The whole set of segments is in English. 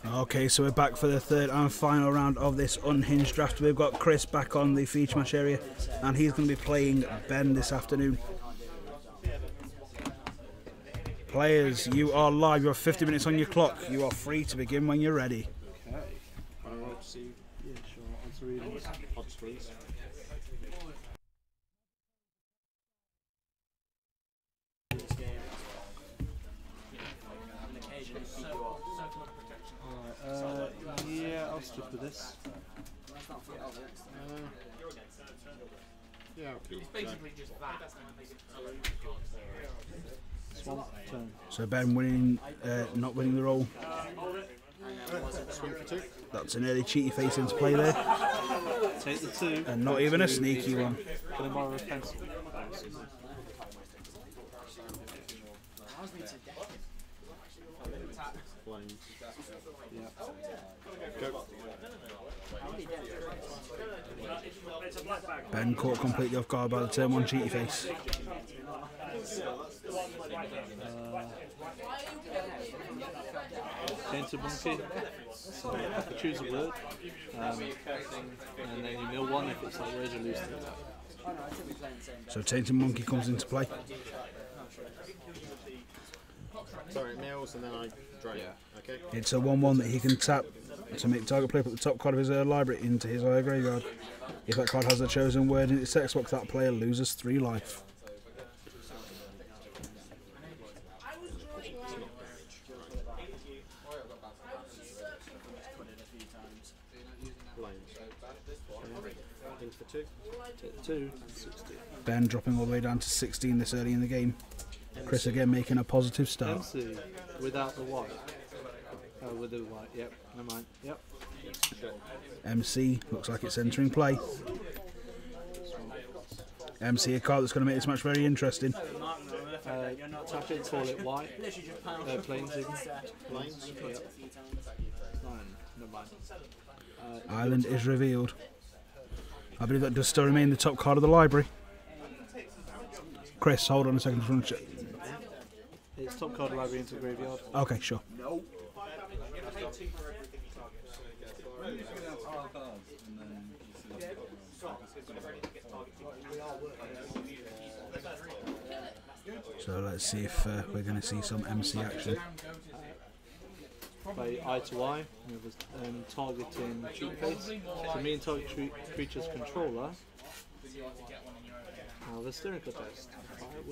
Okay, so we're back for the third and final round of this Unhinged draft. We've got Chris back on the feature match area, and he's going to be playing Ben this afternoon. Players, you are live. You have 50 minutes on your clock. You are free to begin when you're ready. Okay. Yeah, sure. Odds readings. Odds please. Yeah, I'll stick with this. Yeah. It's basically just that. Swamp turn. So Ben winning, not winning the roll. Swing for 2. That's an early cheaty face into play there. Take the 2. And not even a sneaky one. Can I borrow a pencil? Yeah. Go. Ben caught completely off guard by the turn 1 cheaty face. Tainted monkey. So I could choose a word, and then you mill 1 if it's like where's your loose to. So tainted monkey comes into play. Sorry, it mills and then I draw. Yeah. Okay. It's a 1/1 that he can tap to make target player put the top card of his library into his graveyard. If that card has a chosen word in its text box, that player loses 3 life. For 2. Take 2. 16. Ben dropping all the way down to 16 this early in the game. Chris again making a positive start. MC without the white. Oh, with the white. Yep. Never mind. Yep. MC looks like it's entering play. MC, a card that's going to make this match very interesting. Tap it, call it white. Plains even. Plains. Yep. Never mind. Island is revealed. I believe that does still remain the top card of the library. Chris, hold on a second. It's top card library into graveyard. Okay, sure. So let's see if we're going to see some MC action. Play eye to eye, targeting cheat face. So me and target creature's controller. Now the steering contest.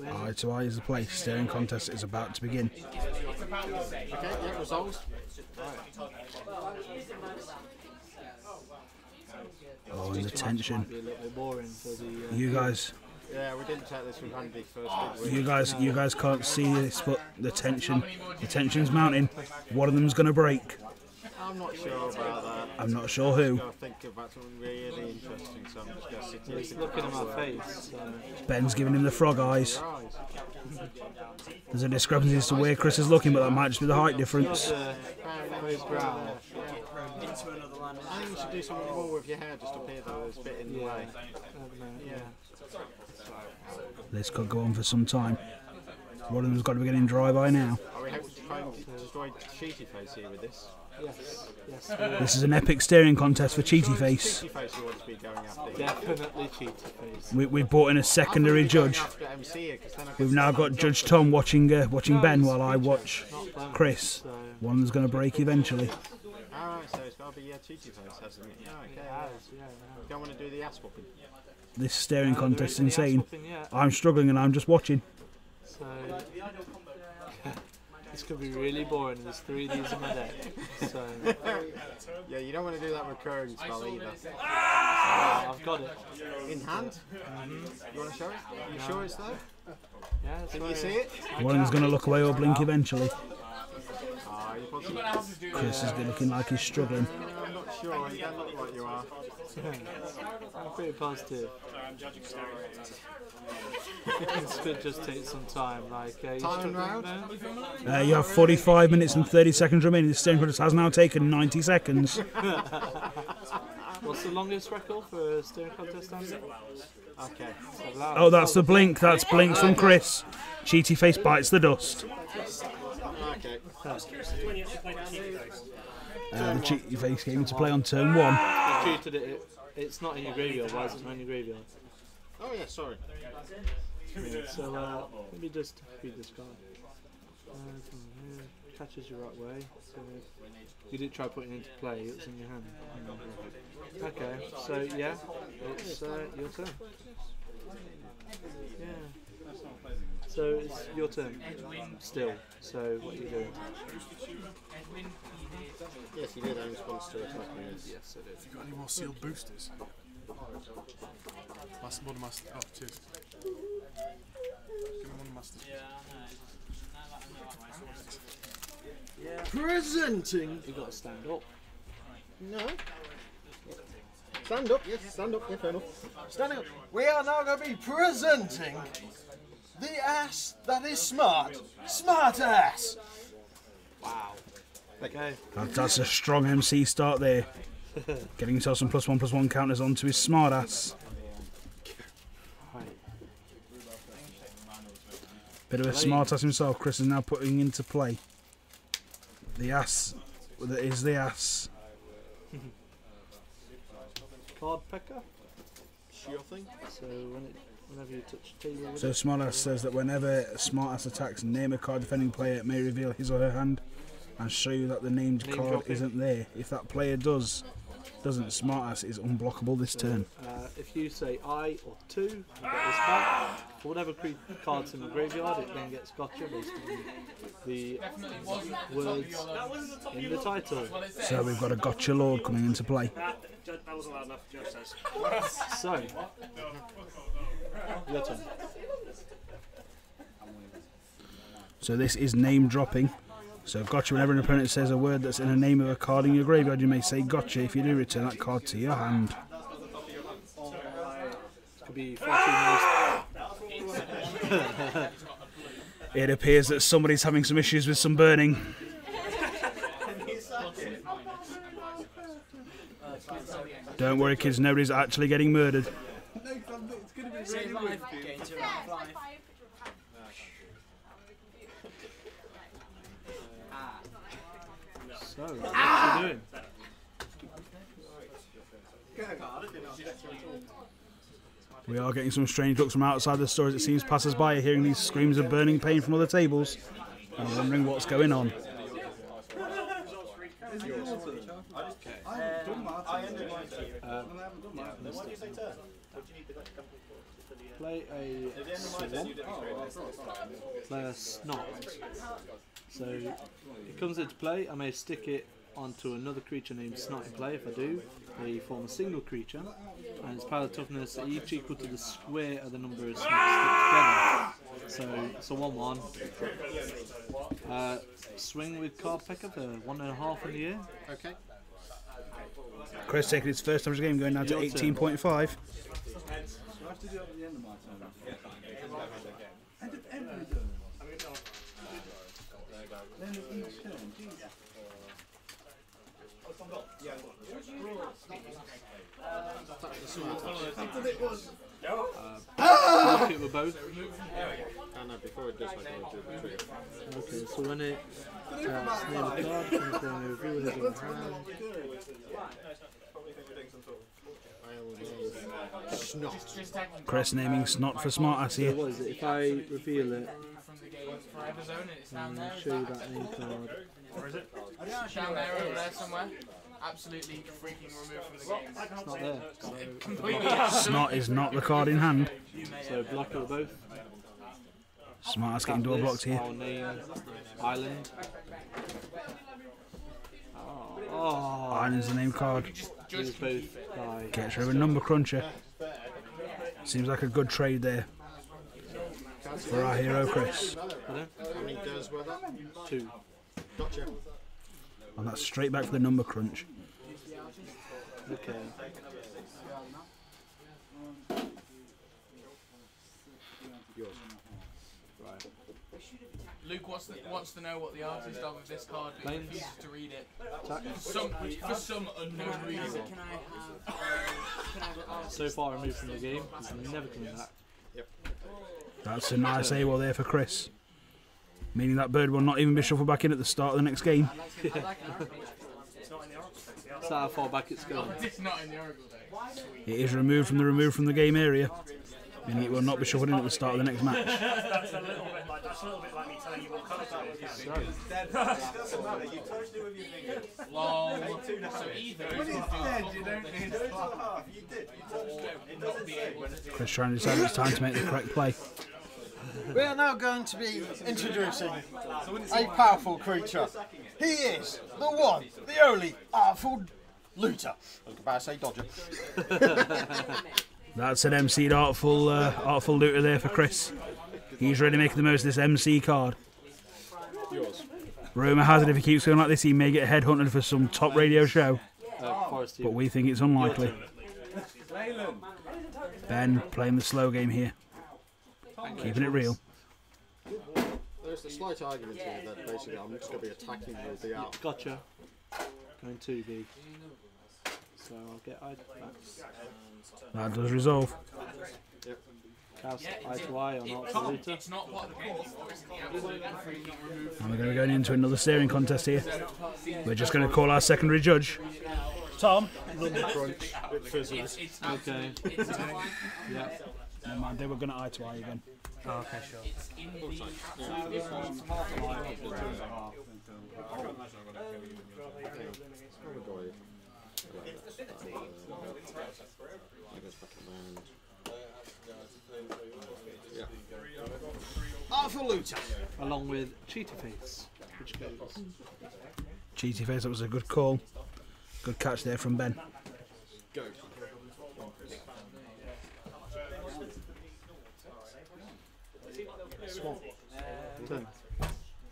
Eye to eye is the play. Staring contest is about to begin. Okay, yeah, resolves. Oh, and the tension. Might be a little bit boring for the, You guys. Yeah, we didn't take this from Handy first. You guys can't see this, but the tension's mounting. One of them's going to break. I'm not sure about that. I'm not sure who. I'm going to think about something really interesting, so I'm just going to sit here. He's looking at my face. So. Ben's giving him the frog eyes. There's a discrepancy as to where Chris is looking, but that might just be the height difference. Brown. I think you should do something more with your hair just up here though, there's a bit in the way. Yeah. This could go on for some time. One of them's got to be getting dry by now. Are we hoping to try and destroy Cheaty Face here with this? Yes. This is an epic staring contest for Cheaty Face. Cheaty Face you want to be going after. Definitely Cheaty Face. We brought in a secondary judge. We've now got Judge Tom watching Ben while I watch Chris. One of them's going to break eventually. Alright, so it's got to be Cheaty Face, hasn't it? Yeah, okay. You don't want to do the ass whooping. This staring contest is insane. I'm struggling and I'm just watching. So this could be really boring. There's 3 of these in my deck. So yeah, you don't want to do that recurring spell either. I've got it. In hand? You want to show it? Are you sure it's there? Yeah, Can you see it? One of them's going to look away or blink eventually. You're positive. Chris is looking like he's struggling. I'm not sure, you don't look like you are. I'm pretty positive. This could just take some time. Like, Time round? You have 45 minutes and 30 seconds remaining. The staring contest has now taken 90 seconds. What's the longest record for a steering contest, Andy? Okay. Oh, that's the blink. That's blink from Chris. Cheaty Face bites the dust. Okay. The cheaty face came into play on turn 1. You cheated it. It's not in your graveyard. Why is it not in your graveyard? Oh yeah, sorry. Yeah, so maybe just discard. Catches you right way. So you didn't try putting it into play. It was in your hand. Okay, so yeah, it's your turn. Yeah. So it's your turn still. So what are you doing? Yes, he did in response to attacking us. Yes, I did. Have you got any more sealed boosters? Master, one master. Oh, cheers. Give me one master. Presenting. You got to stand up. No. Stand up. Yes, stand up. Yeah, fair enough. Standing up. We are now going to be presenting the ass that is smart. Smart ass. Wow. Okay. That's a strong MC start there. Getting himself some +1/+1 counters onto his smart ass. Right. Bit of a smart ass himself. Chris is now putting into play the ass that is the ass. Card pecker. Sure thing. So whenever you touch table. So smart ass says that whenever smart ass attacks, name a card defending player may reveal his or her hand and show you that the named Name card dropping. isn't there. If that player doesn't, smart ass is unblockable this turn. If you say I or 2, you get this back. For whatever cards in the graveyard, it then gets gotcha based on the words in the title. So we've got a gotcha lord coming into play. That wasn't loud enough, Judge says. So, your turn. So this is name dropping. So gotcha, whenever an opponent says a word that's in the name of a card in your graveyard, you may say gotcha. If you do, return that card to your hand. Could be 14 minutes. It appears that somebody's having some issues with some burning. Don't worry kids, nobody's actually getting murdered. So, what are you doing? We are getting some strange looks from outside the store as it seems passers-by are hearing these screams of burning pain from other tables and wondering what's going on. Play a swamp. Play a snot. So it comes into play. I may stick it onto another creature named Snot in play. If I do, they form a single creature, and its power toughness are each equal to the square of the number of snots stick together. So it's a 1/1. Swing with card pecker for 1.5 in the air. Okay. Chris taking his first average game going down to 18.5. Look it with both. No, before it does, I gotta do the trigger. Okay, so when it name a card, comes down to reveal his own hand. I will name Snot. Chris naming Snot for smart ass So here. what is it? If I reveal it and show you that name card, Where is it? Down there, over there somewhere. Absolutely freaking removed from the game. it's not there. So, Completely. Snot is not the card in hand. so block it with both. Smart ass getting door blocked here. I'll name Island. Oh, Island's the name card. these both die. Gets rid of a number cruncher. Seems like a good trade there for our hero Chris. Pardon? How many days were that? 2. Gotcha. And that's straight back for the number crunch. Okay. Right. Luke wants to know what the artist of this card is. Planes. He refuses to read it. Attack. For some unknown reason. So far removed from the game, he's never coming back. That's a nice AWOL there for Chris. Meaning that bird will not even be shuffled back in at the start of the next game. That's how far back it's going. It's not in the Oracle deck. It is removed from the game area, meaning it will not be shuffled in at the start of the next match. That's a little bit like me telling you what colour that was. Lol. So either you don't need Chris trying to decide it's time to make the correct play. We are now going to be introducing a powerful creature. He is the one, the only Artful Looter. I was about to say Dodger. That's an MC'd artful looter there for Chris. He's really making the most of this MC card. Rumour has it if he keeps going like this, he may get headhunted for some top radio show. But we think it's unlikely. Ben playing the slow game here. Keeping it real. There's a slight argument here that basically I'm just going to be attacking with the out. Gotcha. Going 2B. So I'll get eye back. That does resolve. Cast eye to eye on Artful Looter. It's not part of the core, it's the absolute freaking remove. And we're going to be going into another steering contest here. We're just going to call our secondary judge. Tom. Number crunch, it fizzles. Okay. Yeah. Never mind, they were going to eye to eye again. Oh, okay, sure. Artful Looter. Along with Cheetah Face, which goes. Cheaty face, that was a good call. Good catch there from Ben. Go. Turn. A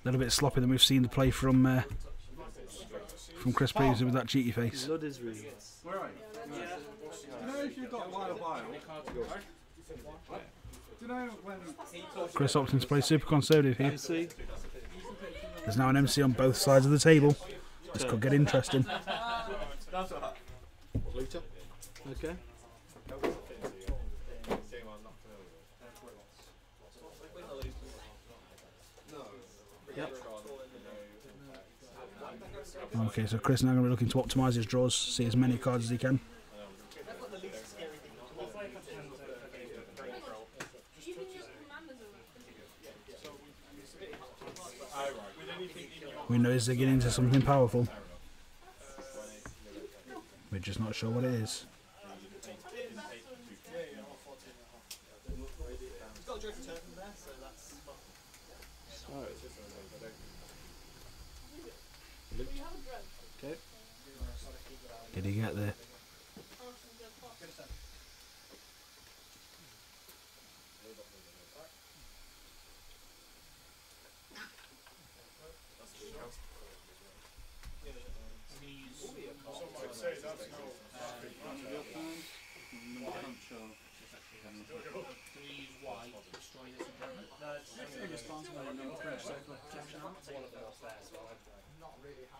little bit sloppy than we've seen the play from Chris previously with that cheaty face. Blood is real. Where are you? You know if you've got wild bile? Do you know when... Chris opting to play super conservative here. MC. There's now an MC on both sides of the table. This could get interesting. Looter? Okay. Yep. Okay, so Chris now going to be looking to optimise his draws, see as many cards as he can. We know he's getting into something powerful. We're just not sure what it is. Okay. Did he get there?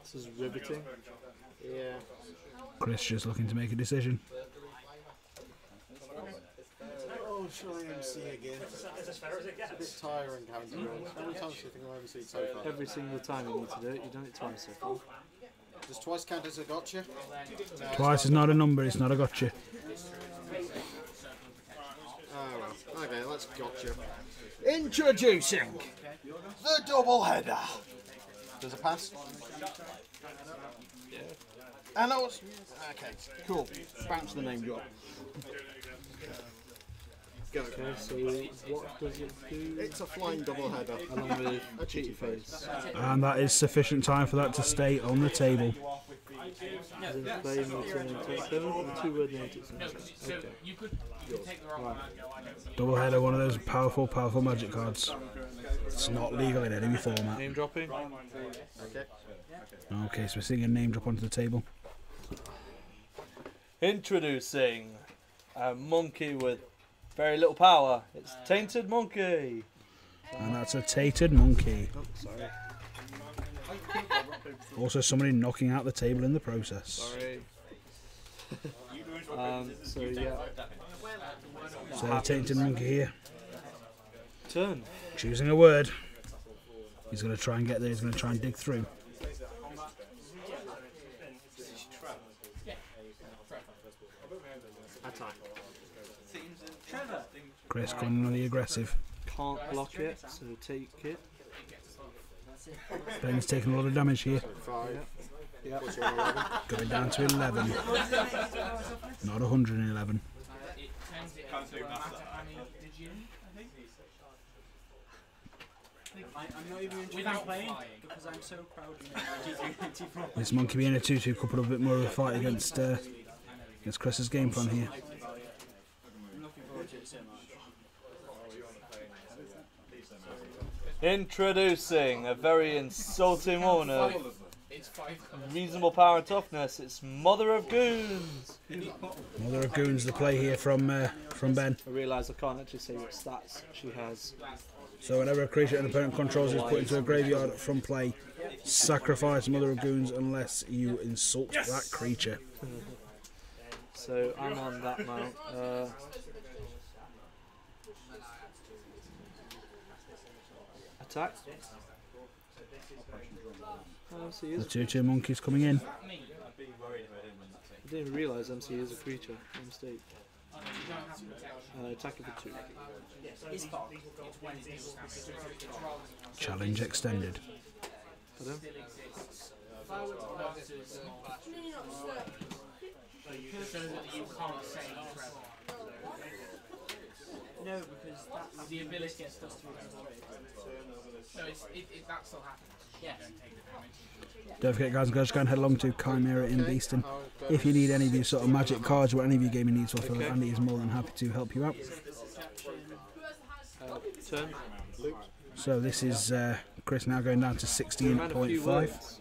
This is riveting. Yeah. Chris just looking to make a decision. Oh, shall I MC again? It's a bit tiring having to roll. How many times do you think I've MC'd so far? Every single time you need to do it, you've done it twice so far. Does twice count as a gotcha? No, Twice is not a number, it's not a gotcha. Oh well. Okay, let's gotcha. Introducing the double header. Does it pass? Yeah. And also, okay, cool. Bounce the name drop. Go. Okay, so what does it do? It's a flying double header. Along with a cheaty face. And that is sufficient time for that to stay on the table. Doesn't play multi-turn two-word notice. So Okay. you could take the wrong one. Double header, one of those powerful magic cards. It's not legal in any format. Name dropping. Okay. Okay, so we're seeing a name drop onto the table. Introducing a monkey with very little power. It's Tainted Monkey. And that's a tainted monkey. Oh, sorry. Also somebody knocking out the table in the process. Sorry. So yeah. So tainted monkey here. Turn. Choosing a word. He's going to try and get there, he's going to try and dig through. attack. Chris coming on the aggressive. Can't block it, so take it. Ben's taking a lot of damage here. 5. Yep. Puts you on 11. Going down to 11. Not 111. I'm not even enjoying playing because I'm so proud of This monkey being a 2-2 could put up a bit more of a fight against Chris's game plan here. I'm looking forward to it so much. Introducing a very insulting woman of reasonable power and toughness. It's Mother of Goons. Mother of Goons, the play here from Ben. I realise I can't actually say what stats she has. So whenever a creature an opponent controls is put into a graveyard from play, sacrifice Mother of Goons unless you insult that creature. So I'm on that mount. Attack. MC The is. 2-2 monkeys coming in. I didn't realise MC is a creature. My mistake. Attack for 2. Challenge extended. Pardon? So that you can't say forever. No, because The ability gets stuff through No, that still happens. Yes. Don't forget, guys, just go and head along to Chimera in Beeston. If you need any of your sort of magic cards or any of your gaming needs, whatsoever, Andy is more than happy to help you out. Turn. So this is Chris now going down to Man, a few 16.5. words.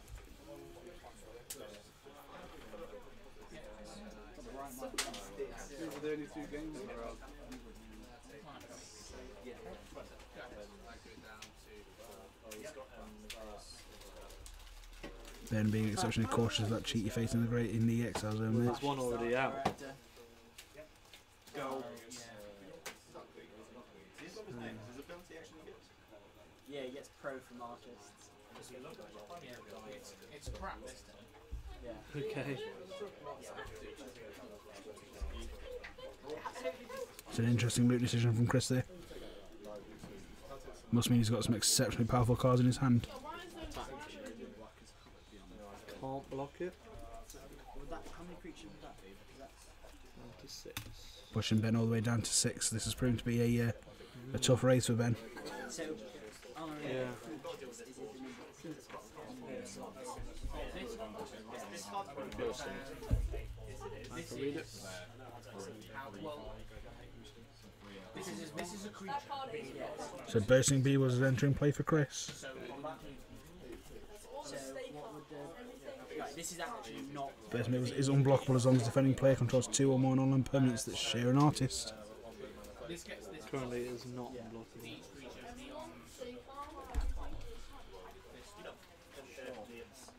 Are there only 2 games in a row? Ben being exceptionally cautious of that cheat you face in the exile zone there. There's one already out. Yeah, he gets pro from artists. It's crap this time. Yeah. Okay. It's an interesting loot decision from Chris there. Must mean he's got some exceptionally powerful cards in his hand. Can't block it. How many creatures would that be? Down to 6. Pushing Ben all the way down to 6. This has proven to be a tough race for Ben. So, Yeah. I can read it. This is a creature. So Bursting Bee was entering play for Chris. So what would like, this is actually not. Bursting Bee is unblockable as long as defending player controls 2 or more non-land permanents that share an artist. Currently it is not unblockable.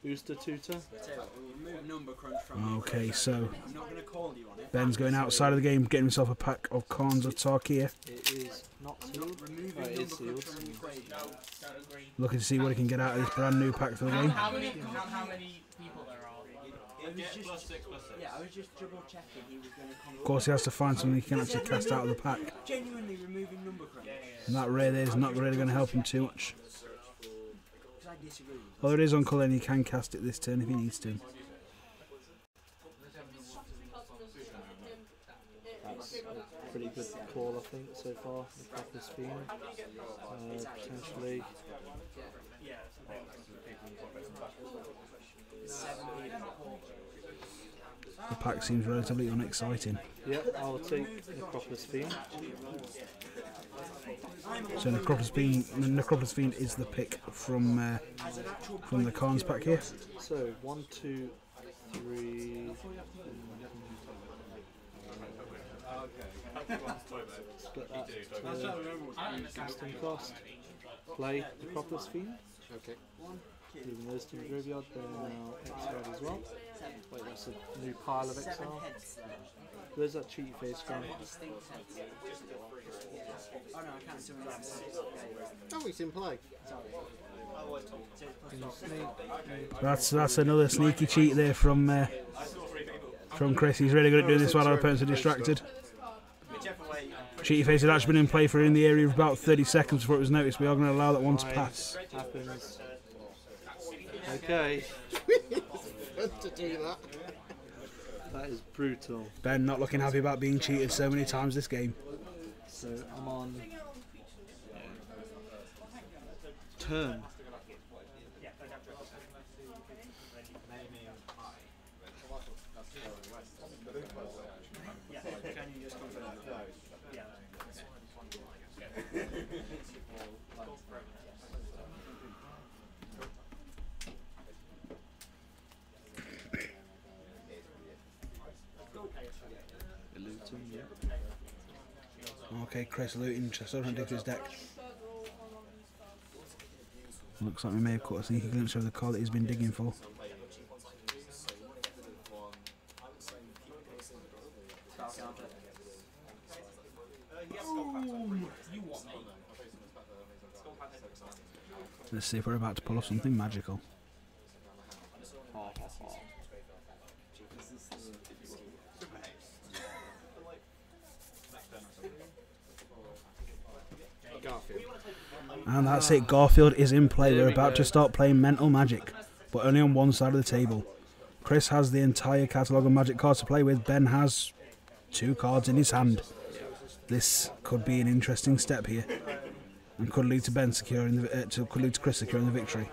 Booster tutor. So we'll remove number crunch from. Okay, so I'm not going to call you on it. Ben's going outside of the game, getting himself a pack of Khans of Tarkia. It is not sealed. Removing Oh, it is number crunch sealed. from the equation. Don't agree. Looking to see what he can get out of this brand new pack for the game. How many people there are? I was just double checking he was going to come. Of course, he has to find something he can actually cast out of the pack. Genuinely removing number crunch. And that rare there is not really going to help him too much. Because I disagree. Although it is on colour and he can cast it this turn if he needs to. That's a pretty good call, I think, so far. The Crackers Fiend. Potentially. The pack seems relatively unexciting. Yep, I'll take the Necropolis Fiend. So Necropolis Fiend is the pick from the Khans pack here. So 1, 2, 3. Split that to instant cost. Play Necropolis Fiend. Okay. Leaving those to the graveyard. They're now exiled as well. Wait, that's a new pile of exile. Where's that cheat face from? Oh no, I can't see Oh, he's in play. That's another sneaky cheat there from from Chris. He's really good at doing this while our opponents are distracted. Cheaty Face had actually been in play for in the area of about 30 seconds before it was noticed. We are going to allow that one to pass. Happens. Okay. To do that. That is brutal. Ben not looking happy about being cheated so many times this game. So I'm on turn. Okay, Chris looting, just trying to dig through his deck. Looks like we may have caught a sneaky glimpse of the card that he's been digging for. Let's see if we're about to pull off something magical. And that's it, Garfield is in play. We're about to start playing Mental Magic, but only on one side of the table. Chris has the entire catalogue of magic cards to play with. Ben has 2 cards in his hand. This could be an interesting step here, and could lead to Ben securing the, could lead to Chris securing the victory.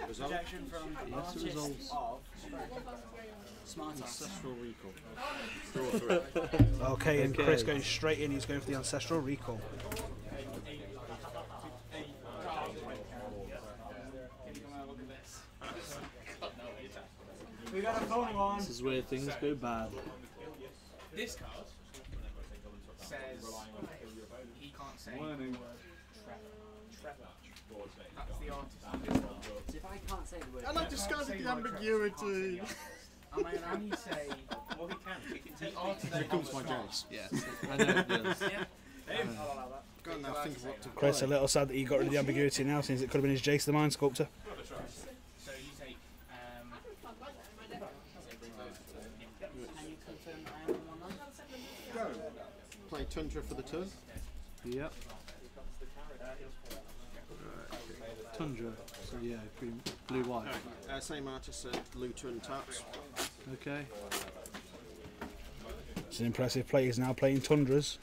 Projection from the artist of Smart Ancestral Recall. Okay, and Chris going straight in. He's going for the Ancestral Recall. We got a phony one. This is where things go bad. This card says he can't say the word Trevor. That's the artist on this card. If I can't say the word, I like disguising the ambiguity. Am I allowed to say? Well, he can. The artist. Here comes my jazz. Yes, I know it does. I'll allow that. Go on now, think of what to Chris a little sad that he got rid of the ambiguity now, since it could have been his Jace the Mind Sculptor. So you take. can you confirm that I am on one line? play Tundra for the turn. Yep. Tundra. So yeah, green, blue, white. Same artist, Looter and Taps. Okay. It's an impressive play. He's now playing Tundras.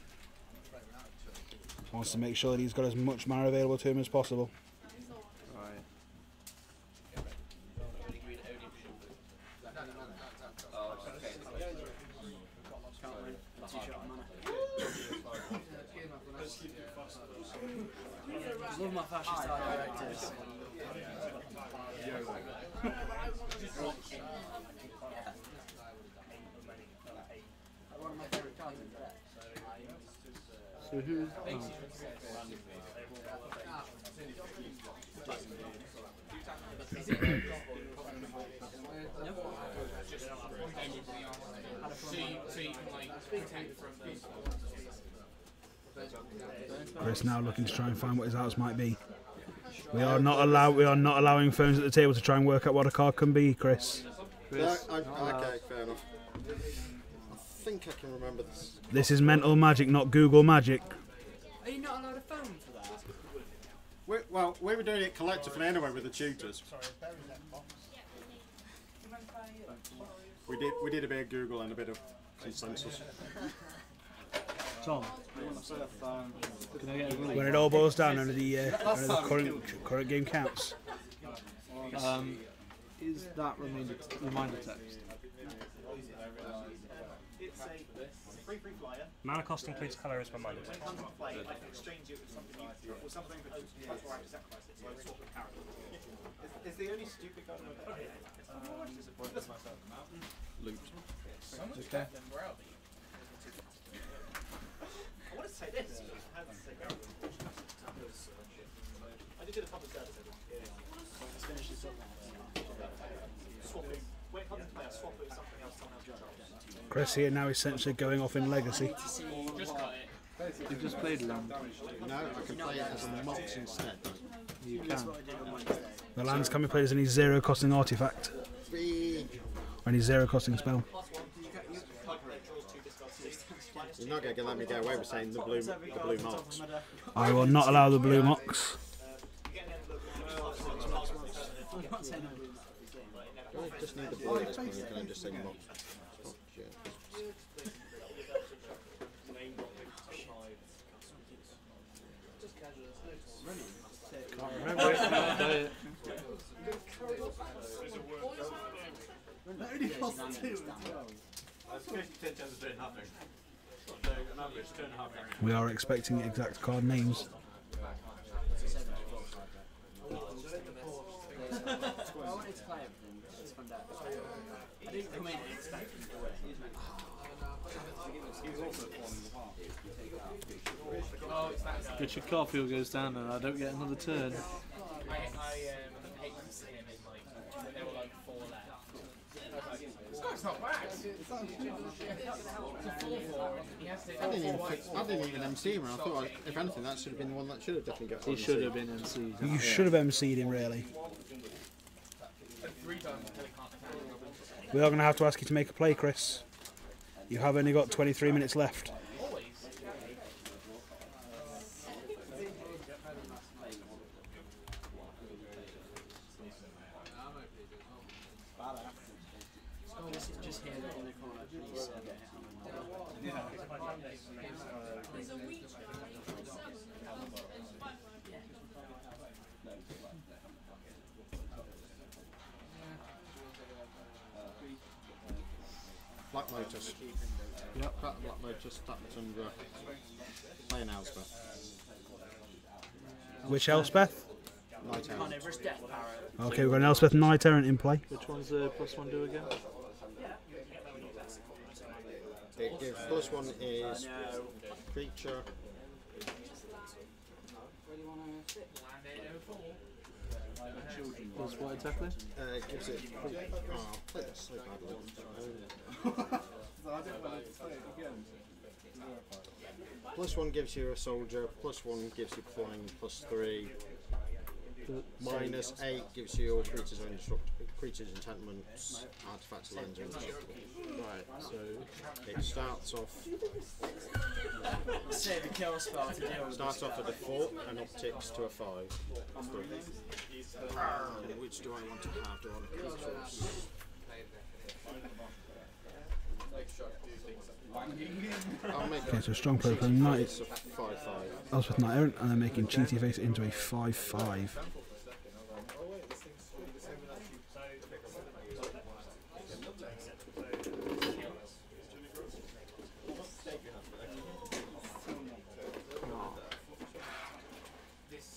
Wants to make sure that he's got as much mana available to him as possible. Right. Love my fascist art directors. One of my favourite cards in there. So who's? Oh. So you can like protect from those. Chris now looking to try and find what his outs might be. We are not allowing phones at the table to try and work out what a card can be, Chris. Chris, Okay, fair enough. I think I can remember this. This is Mental Magic, not Google Magic. Are you not allowed a phone for that? Well, we were doing it collectively anyway with the tutors. We did a bit of Google and a bit of consensus. Tom. Can I get a rule? When it all boils down, under the current game counts. Is that reminder text? Mana cost includes colour as reminder. It's the only stupid card I've ever Loot. Okay. I want to say this. I just did a couple of services. Let's finish this up. Swap it. When it comes to play, I swap it with something else. Chris here now essentially going off in Legacy. You just played land. No, I can play it as a mox instead. You can. The lands can be played as any zero costing artifact or any zero costing spell. You're not going to let me get away with saying the blue mox. I will not allow the blue mox. I just need the blue at this point, can I just say mox? Oh, shit. Can't remember it. Can't play it. We are expecting exact card names. Richard Caulfield goes down and I don't get another turn. I hate to see him in like there were like 4 left. It's not bad. It's a 4-4. He has to I didn't even MC him, and I thought, if anything, that should have been the one that should have definitely got He should have been MC. You should have MC'd him, really. 3 times until he can't attack. We are going to have to ask you to make a play, Chris. You have only got 23 minutes left. Black Lotus. Yep, Black Lotus, that's under playing Elspeth. Which Elspeth? Night Errant. Okay, we've got an Elspeth Knight Errant in play. Which one's the +1 do again? It gives +1 is creature. Plus what exactly? It gives it. Oh, I played that so badly. +1 gives you a soldier, +1 gives you flying, +3. -8 gives you all creatures or creatures, enchantments, artifacts, lands, and right, so it starts off. Save a kill spell to deal with. Starts off at a 4 and upticks to a 5. And which do I want to have? Do I want creatures? I'll make Okay, so strong player playing Knight. it's a 5/5. Elspeth Knight Errant, and then making Cheaty Face into a 5/5.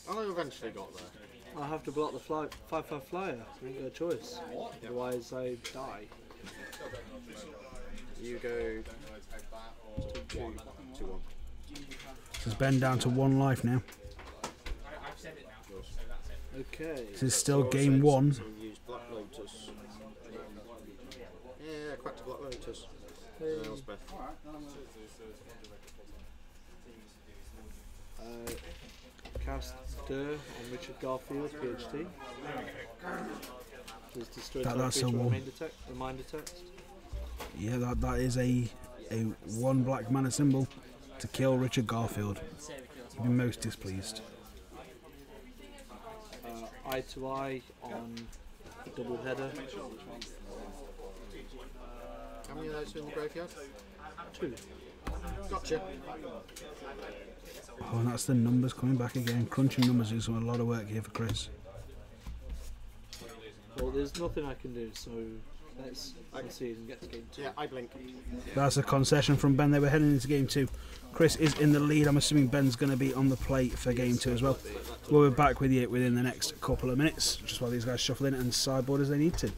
I eventually got there. I have to block the 5/5 flyer. I ain't got a choice. Otherwise I die. You go 2-1. Says Ben down to 1 life now. I've said it now, so that's it. Okay. This is still game 1. So you use Black Lotus. Yeah, cracked Black Lotus. Elspeth. Cast Dur on Richard Garfield, PhD. Just destroyed That's a creature one. reminder text. Yeah, that is a 1 black mana symbol to kill Richard Garfield. He'd be most displeased. Eye to eye on double header. How many of those are in the graveyard? 2. Gotcha. Oh, and that's the numbers coming back again. Crunching numbers is a lot of work here for Chris. Well, there's nothing I can do, so let's see and get to game 2. Yeah, I blink. That's a concession from Ben. They were heading into game 2. Chris is in the lead. I'm assuming Ben's going to be on the plate for game 2 as well. We'll be back with you within the next couple of minutes, just while these guys shuffle in and sideboard as they need to.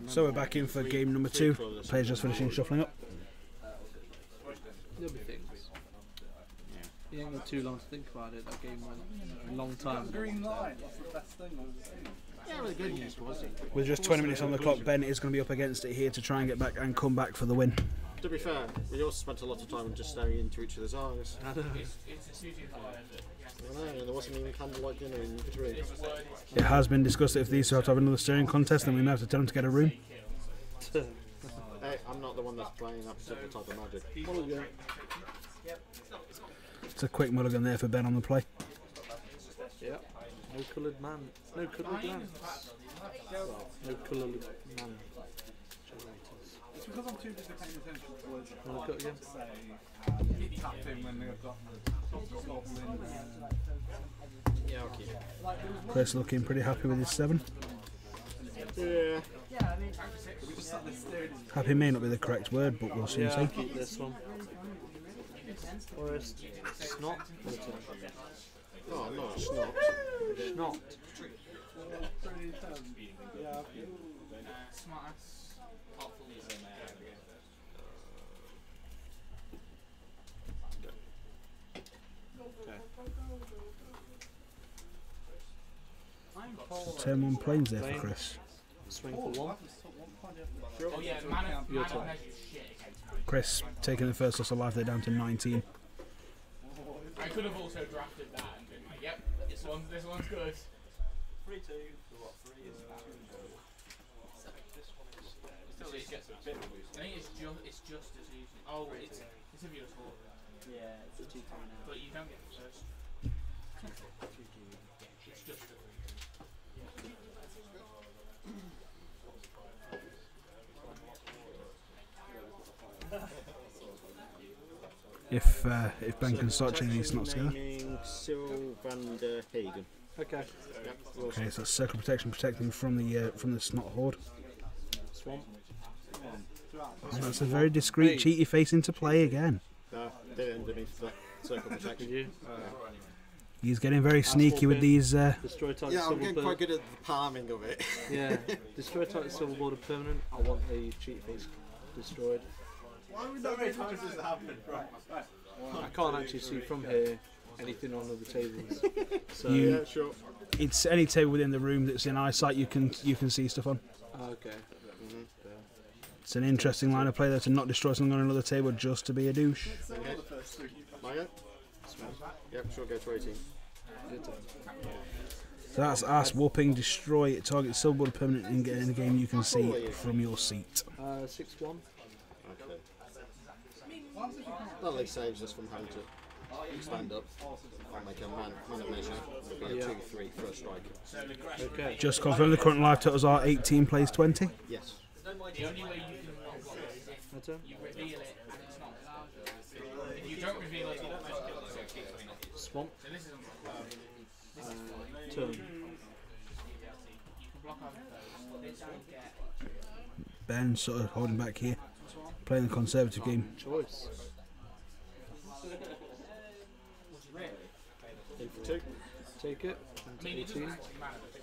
So we're back in for game number 2. Players just finishing shuffling up. There'll be things. You ain't got too long to think about it. That game went a long time. Green line. That's the best thing I've seen. Yeah, really good news was it? With just 20 minutes on the clock, Ben is going to be up against it here to try and get back and come back for the win. To be fair, we also spent a lot of time just staring into each other's eyes. I know. I know, and there wasn't even candlelight dinner in between. It has been discussed that if these two have to have another staring contest, then we may have to tell them to get a room. Hey, I'm not the one that's playing that particular type of magic. It's a quick mulligan there for Ben on the play. Yep. No coloured man. No coloured lamps. Well, no coloured man. It's because I'm too busy paying attention to words. Wanna cut again? Tapped in when they've got goblin. Yeah, okay. Chris looking pretty happy with his 7. Yeah. Happy may not be the correct word, but we'll soon Yeah, I'll see. keep this one. Forest. Snot. Oh, no, it's not. Snot. Turn 1 planes there for Chris. Swing for 1. Oh yeah, mana Your turn. has shit against me. Chris taking the first loss of life, they're down to 19. I could have also drafted that and been like, yep, this one's good. 3-2 for what? 3 is Still, it gets a bit. I think it's just as easy. Oh, it's a beautiful. Yeah, it's a 2-3 now. But you don't get the first. It's just a If Ben can start changing these snots together. Naming Cyril van der Hagen. Okay. Yep, Okay, so that's circle protection, protecting from the snot horde. Swamp. And that's a very discreet cheaty face into play again. They're underneath the circle Did protection. you? He's getting very sneaky with these. Destroy target Yeah, I'm silver getting bird. quite good at the palming of it. Yeah. Destroy target silver border permanent. I want the cheat face destroyed. Why would that many times has it happened? Right. I can't actually see from here anything on other tables. So You- Yeah, sure. It's any table within the room that's in eyesight you can see stuff on. okay. It's an interesting line of play there to not destroy something on another table just to be a douche. Okay. My go? Yep, sure, go to 18. So that's ass whooping, destroy target silverboard permanent in a game you can see from your seat. 6-1. Okay. That at least saves us from having to stand up. I'll make a man of measure. It'll be a 2-3 for a strike. Okay. Just confirm the current live totals are 18 plays 20. Yes. The only way you can not block it is if My turn. you reveal it and it's not. If you don't reveal it, it's not. Swamp. So this is Turn. you can block off those. They don't get. Ben sort of holding back here, playing the conservative game. Choice. In for 2. Take it. I mean, it doesn't 18. actually matter. But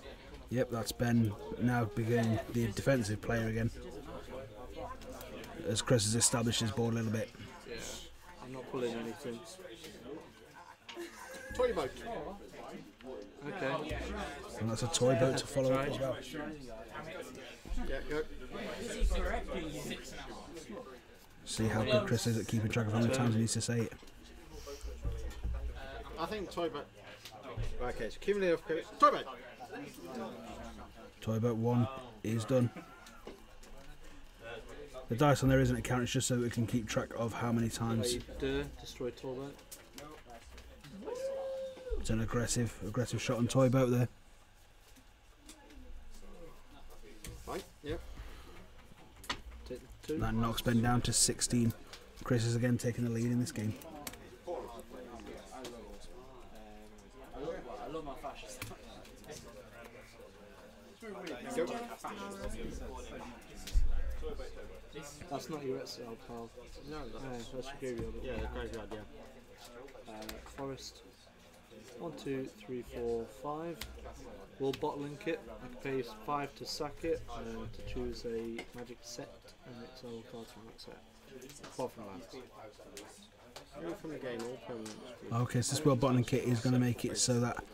Yep, that's Ben now beginning the defensive player again. As Chris has established his board a little bit. Yeah. I'm not pulling anything. Toy boat. Okay. And that's a toy boat to follow up as well. Yeah, go. See how good Chris is at keeping track of how many times he needs to say it. I think toy boat. Okay, so cumulative toy boat. Toy boat 1 is done. The dice on there isn't a count, it's just so that we can keep track of how many times. Destroy toilet. It's an aggressive shot on toy boat there. Fine, yep. Take the 2. That knocks Ben down to 16. Chris is again taking the lead in this game. I love my fascist. Go. That's not your exile, pal. No, No, that's your graveyard. yeah, graveyard, yeah. Forest. 1, 2, 3, 4, 5. Will bottling kit. I can pay 5 to sack it and to choose a magic set and mix all cards from that set. Apart from that. From the game, all permanents. Okay, so this world bottling kit is going to make it so that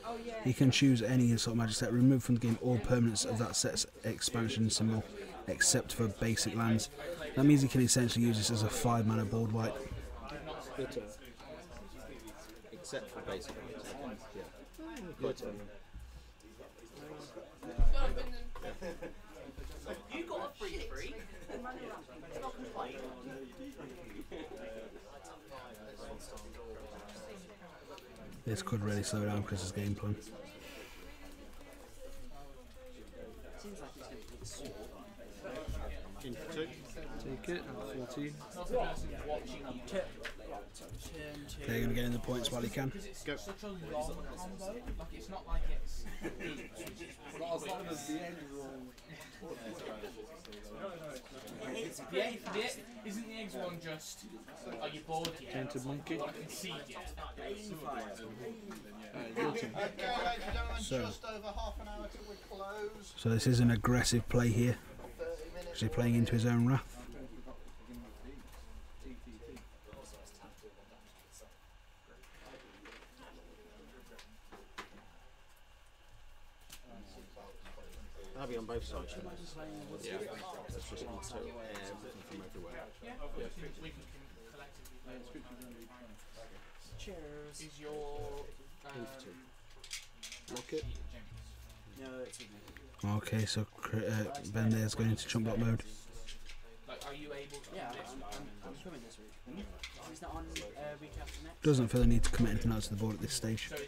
you can choose any sort of magic set, remove from the game all permanents of that set's expansion symbol, except for basic lands. That means you can essentially use this as a 5-mana board wipe. Except for basic ones. Yeah. Your turn. You got a free. Not complain. This could really slow down Chris's game plan. Take it at 14. Okay, you're going to get in the points while you can. Go. Such a long combo. Like it's not like it's. Isn't the eggs one just? Are you bored yet? Tainted monkey. I can see it. Your turn. So, Just over half an hour till we close. so this is an aggressive play here. Actually playing into his own wrath. That'll be on both sides. Yeah. That's just not so everything from everywhere. We can collectively. Cheers. Is your Lock it. No, it's with me. Okay, so Ben there's going into chump block mode. like, are you able to? Yeah, do this? I'm coming this week. Is that on week after next? Doesn't feel the need to commit anything else to the board at this stage. So is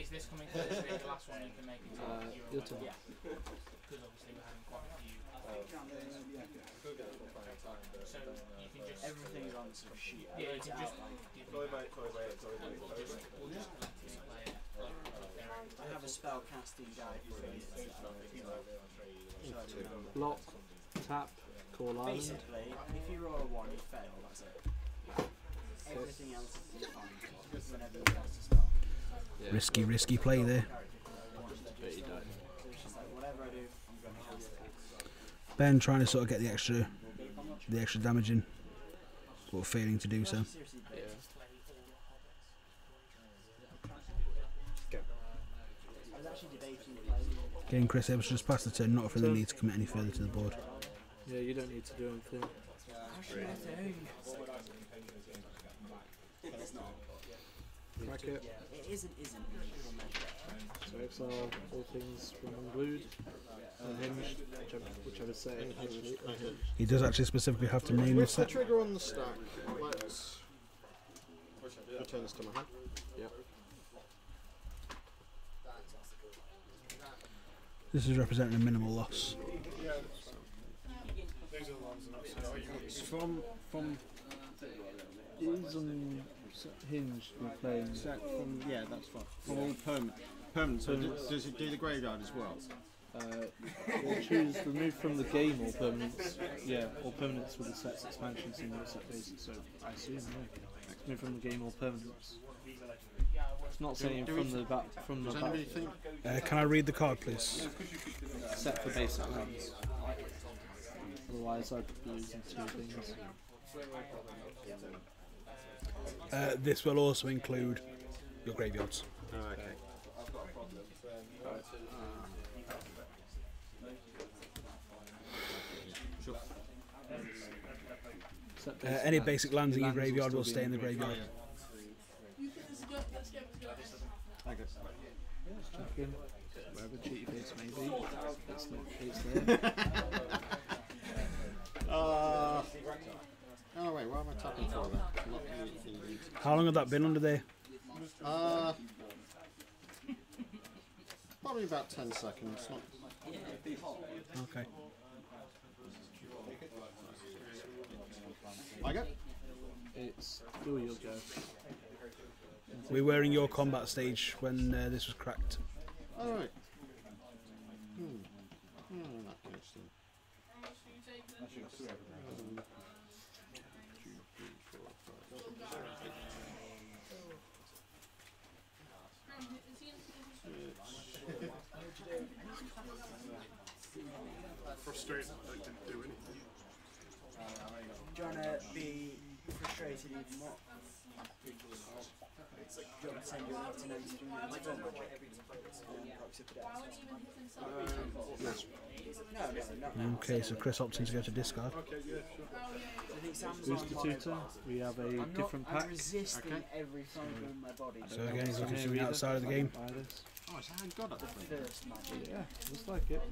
this coming to this week? The last one you can make it. Your turn. Yeah. Because obviously we're having quite a few. So you can just Everything is on the sort of sheet. I yeah, you wrote can it just out, like, we'll just play it. I have a spell casting guide for it. Block, tap, call island. Basically, if you roll a 1, you fail, that's it. Everything else is fine. Whenever you have to start. Risky play there. So it's just like, whatever I do, I'm going to have it. Ben trying to sort of get the extra damage in, but failing to do so. Seriously, Yeah. I was actually debating playing. Getting Chris able to just pass the turn, not feeling the need to commit any further to the board. Yeah, you don't need to do anything. Actually, I think. But it's not. Crack it. It isn't. Equal measure. So exile all things from unglued. Unhinged, whichever setting. Actually, He does actually specifically have to name the With the set. trigger on the stack, let's return this to my hand. Yeah. This is representing a minimal loss. These are the ones that I'm saying. From is Unhinged we're playing. set from that's fine. From all permanent. So does it do the graveyard as well? We'll choose remove from the game all permanents. Yeah, all permanents with the set's expansion symbol set basis. So I assume remove from the game all permanents. It's not saying from the back Does anybody think? Can I read the card, please? set for basic lands. Otherwise, I'd be using 2 things. This will also include your graveyards. Oh, okay. Sure. Set Any basic lands in your Lands will graveyard still will be stay in in the the graveyard. Okay. check in. Wherever cheaty face may be. That's not the case there. Oh wait, why am I tapping for that? How long have that been under there? Probably about 10 seconds. Not Okay. I go. It's your go. We were in your combat stage when this was cracked. Alright. In that case then. Frustrated that I didn't do anything. Do you want to be frustrated even more? Do you want to send your afternoon to do No. Okay, so Chris opting to go to discard. Okay, yeah, sure. Booster tutor. We have a different pack. I'm resisting every fibre in my body. So again, he's looking for something outside of the game. Buy this. Oh, it's hand god up the front. First magic. Yeah, looks like it.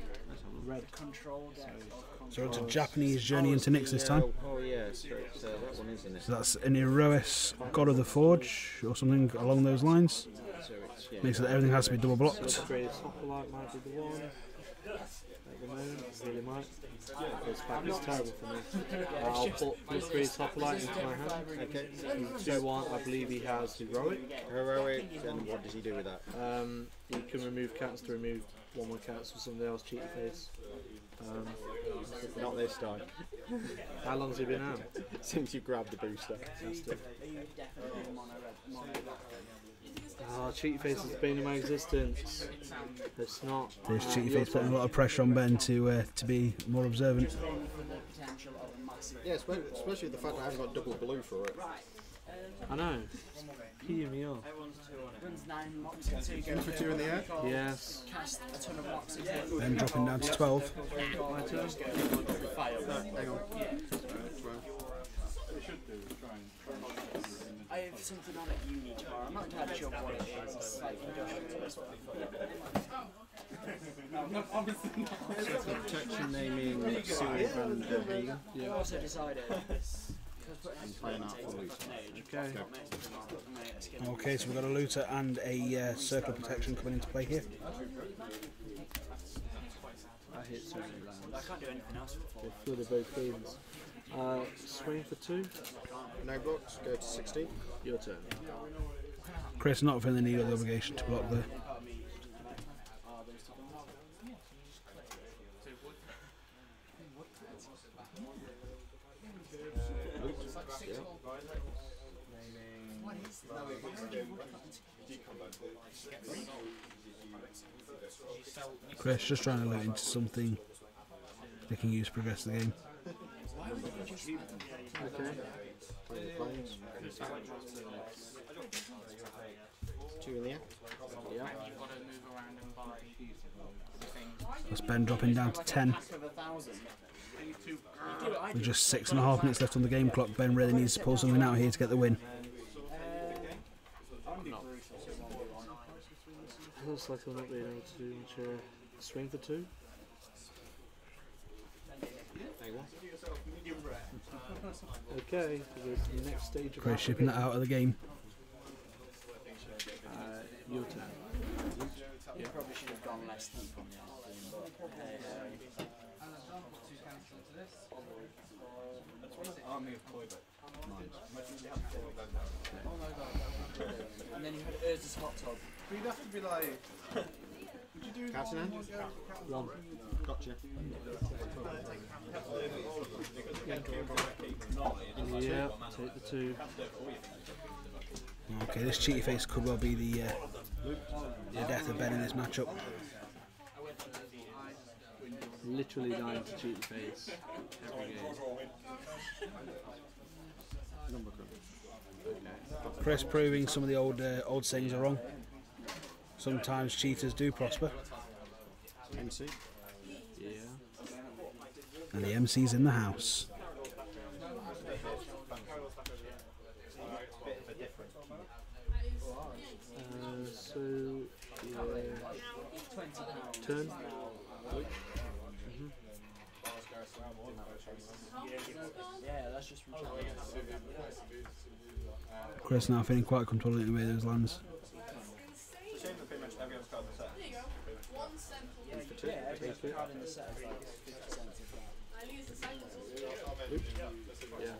Red. Control deck of So it's a control. Japanese journey into Nyx this time. Oh, yeah, so it's that one, isn't it? So that's an Erois God of the Forge or something along those lines. So it's, yeah. Makes it that everything has to be double blocked. Upgrade Hoplite might be the one. At the moment, really might. This pack is terrible for me. I'll put upgrade Hoplite into my hand. Okay. 2-1, I believe he has Heroic. Heroic, and what does he do with that? You can remove cats to remove 1/1 cats with somebody else cheaty face. Not this time. How long's he been out? Since you grabbed the booster. Are you definitely mono black? Oh, cheaty face has been in my existence. It's not. This cheaty face putting a lot of pressure on Ben to be more observant. For the potential of a massive. Yeah, especially the fact I haven't got double blue for it. I know. Peeing me off. Runs 9 mocks into 2 For 2 in the air? Yes. Cast a ton of mocks into it. Ben dropping down to 12. My turn. Hang on. I have something on at uni tomorrow. I'm not entirely sure what it is. It's like industrial. Protection naming Sylve and Hagen. I also decided. And playing out for loot. Okay. Okay, so we've got a looter and a circle of protection coming into play here. I hit so many lands. I can't do anything else for They flooded both games. Swing for 2. No blocks, go to 16. Your turn. Chris not feeling the need or the obligation to block there. Chris just trying to loot into something they can use to progress the game. Okay. Planes. 2 in the air. Yeah. You've got to move around and buy things. That's Ben dropping down to 10. With just 6.5 minutes left on the game clock, Ben really needs to pull something out here to get the win. Looks like I'm not being able to do much. Swing for 2. Okay, so the next stage of Chris shipping that out of the game. your turn. You probably should have gone less deep on the afternoon, but hey, and then you had Urza's hot tub. We'd have to be like. Would you do Cats in hand? 1. Gotcha. Yeah, take the 2. Okay, this cheaty face could well be the death of Ben in this matchup. Literally dying to cheat the face every game. Number group. Chris proving some of the old sayings are wrong. Sometimes cheaters do prosper, MC. Yeah. and the MC's in the house. So, yeah. Turn. Yeah, that's just from Chris now feeling quite comfortable in the way those lands. yeah, every card in the set is like 50% of that.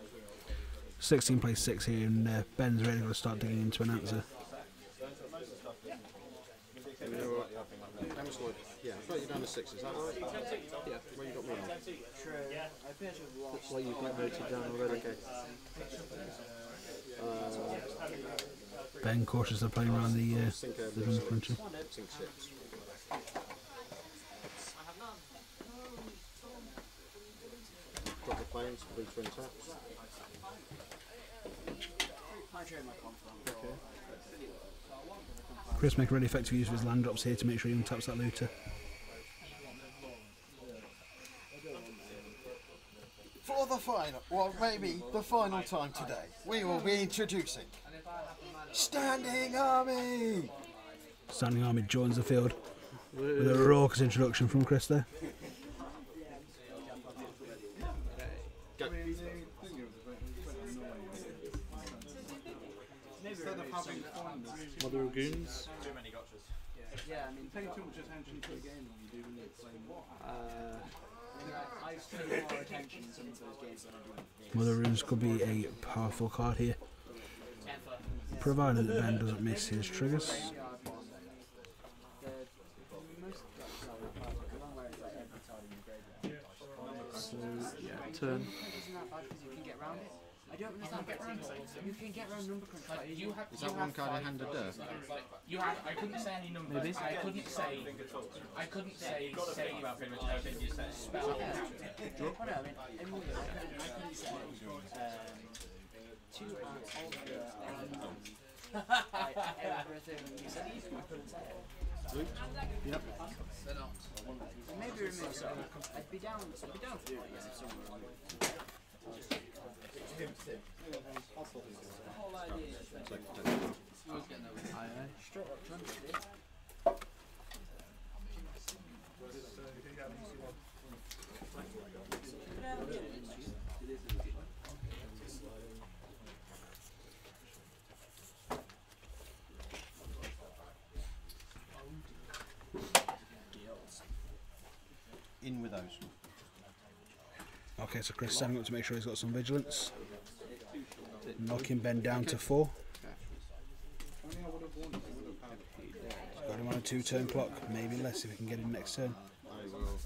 16 plays 6 here, and Ben's really going to start digging into an answer. Yeah, I got you down to 6, is that right? Yeah. Where you got me on? True. I appear to have lost. What you've got noted down already. Okay. Ben cautious of playing around the number cruncher. Sink 6. Drop the planes, complete twin taps. Okay. Chris make a really effective use of his land drops here to make sure he untaps that looter. For the final, well maybe the final time today, we will be introducing Standing Army! Standing Army joins the field with a raucous introduction from Chris there. Mother of Goons. Yeah, I mean, Paying too much attention to the game when you do when you're playing what? I pay more attention to some of those games than I do. Mother Runes could be a powerful card here, provided that Ben doesn't miss his triggers. So, yeah, turn. Isn't that bad because you can get around it? I don't understand get around it. You can get around number crunch. Like, Is that one card in hand of dirt? You had, I couldn't say any numbers. Maybe. I couldn't say save in return for your spell. Oh, no, I mean, I couldn't say 2 and everything you said. I couldn't say it. Yep. So maybe remove some. I'd be down to do it again if someone removed. The whole idea is that straight up trunk it. In with those. Okay, so Chris setting up to make sure he's got some vigilance. Knocking Ben down to 4. Got him on a 2-turn clock, maybe less if we can get him next turn. I will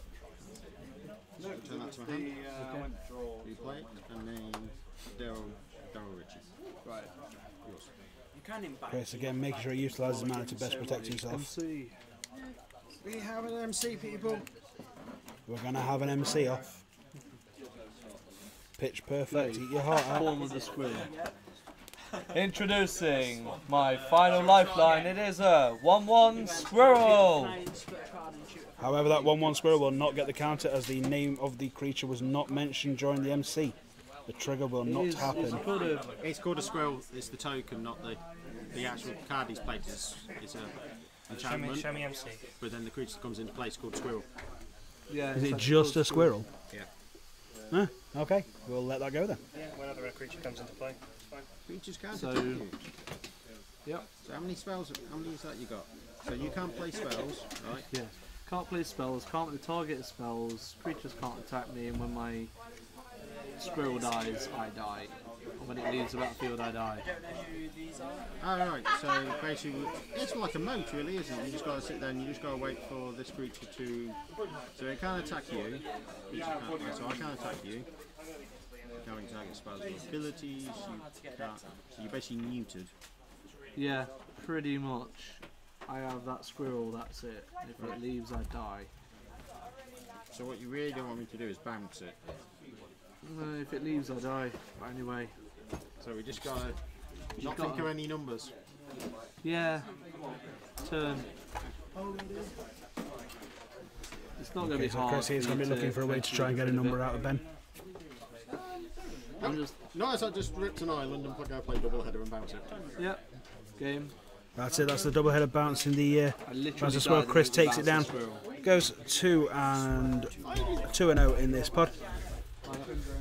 turn that to my hand. You play it, and then Daryl Ritchie. Right. Yours. You can imbibe. Chris again making sure he utilises his mana to best protect himself. MC. We have an MC, people. We're going to have an MC off. Pitch perfect, eat your heart out. Form of the screen. Introducing my final lifeline. It is a 1/1 squirrel. However, that 1/1 squirrel will not get the counter as the name of the creature was not mentioned during the MC. The trigger will not happen. It's called a squirrel. It's the token, not the actual card he's played. It's a enchantment. Show me MC. But then the creature that comes into play is called squirrel. Yeah. Is it just a squirrel? Yeah. Huh? Okay, we'll let that go then. Yeah, whenever a creature comes into play, it's fine. Creatures can't So- attack you. Yep. So how many spells? How many is that you got? So you can't play spells, right? Yeah. Can't play spells, can't really target spells, creatures can't attack me, and when my squirrel dies, I die. And when it leaves the battlefield, I die. Oh, right. So basically, it's like a moat, really, isn't it? You just got to sit there and you just got to wait for this creature to. So it can't attack you. So I can't attack you. You can't target spells or abilities. You can't. So you're basically neutered. Yeah, pretty much. I have that squirrel, that's it. If it leaves, I die. So what you really don't want me to do is bounce it. If it leaves, I die. But anyway. So we just got to not think of any numbers. Yeah. Turn. It's not going to Okay, be so hard. Chris is going to be looking for a way to try and get a number out of Ben. I'm just. Nice, I just ripped an island and go play double header and bounce it. Yep. Game. That's it, that's the double header bounce in the I literally bounce of squirrel. died Chris and takes it down. bounced the squirrel. Goes 2-0 in this pod.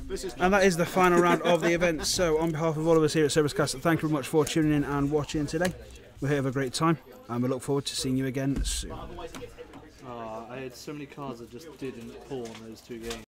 This is And that is the final round of the event. So on behalf of all of us here at Cerberus Cast, thank you very much for tuning in and watching today. We hope you have a great time and we look forward to seeing you again soon. I had so many cards I just didn't pull on those 2 games.